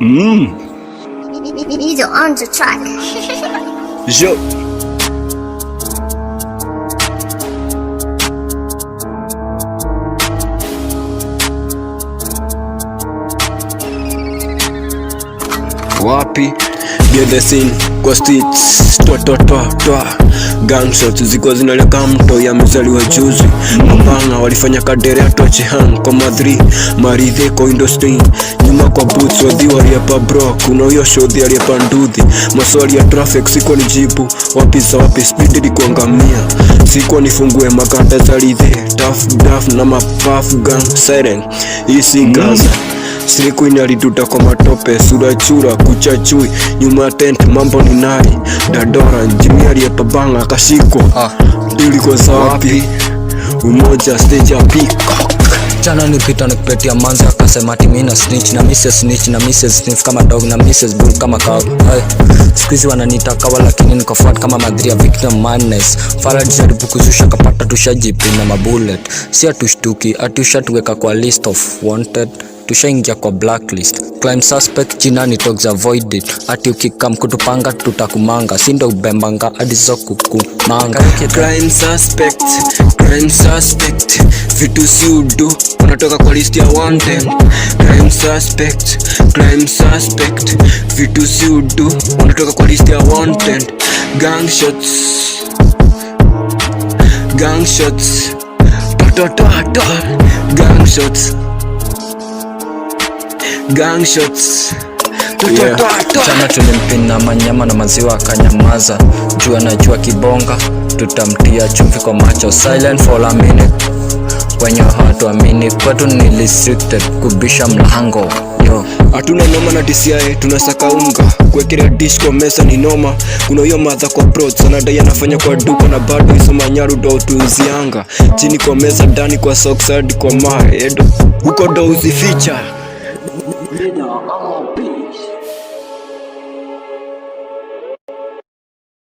You're on the track. Yo. Wapi behind the scene kwa streets twa gunshots ziko zinaleka mto ya mzaliwa juzi. Mabanga walifanya kadere ya tochi hang kwa madri maridhe kwa industry nyuma kwa boots wadhi waliapa bro kuna uyo shodhi aliapa nduthi maswali ya traffic sikuwa ni jibu wapi speed ilikuwa ngamia sikuwa nifungue makanda za lidhe tough duff na mapuff gun siren isi Gaza Sliku inaliduta kwa matope, sura chura, kuchachui, nyuma tent, mambo ni nari Dadora, Jimmy aliyepa banga, akashikwa Dili kwa sawapi, umoja stage ya peacock. Jana nipita nikipetia manzi akasema ati mimi na snitch na Mrs. Snitch na Mrs. Sniff kama dog na Mrs. Bull kama cow. Sikuizi wananiita kawa lakini niko fat kama madri ya victim madness. Farad jaribu kuzusha kapata tushajipi na mabullet. Si atushtuki, atushatuweka kwa list of wanted. Tushaingia kwa blacklist. Crime suspect jina ni dogs avoided. Ati ukikam kutupanga tutakumanga. Sindo ubembanga adizo kukumanga. Crime suspect vitu si udu unatoka kwa list ya wanted. Crime suspect vitu si udu unatoka kwa list ya wanted. Gunshots yeah. Chana tulimpina manyama na maziwa akanyamaza. Jua na jua kibonga tutamtia chumvi kwa macho. Silent for a minute when your heart amini kwetu ni restricted kubisha mlango. Yo hatuna noma na DCI tunasaka unga kuwekelea dish kwa mesa ni noma. Kuna hiyo madha kwa broad sana dai anafanya kwa duka na bado hizo manyaru do tuzianga chini kwa mesa ndani kwa socks hadi kwa maedo huko do uzificha.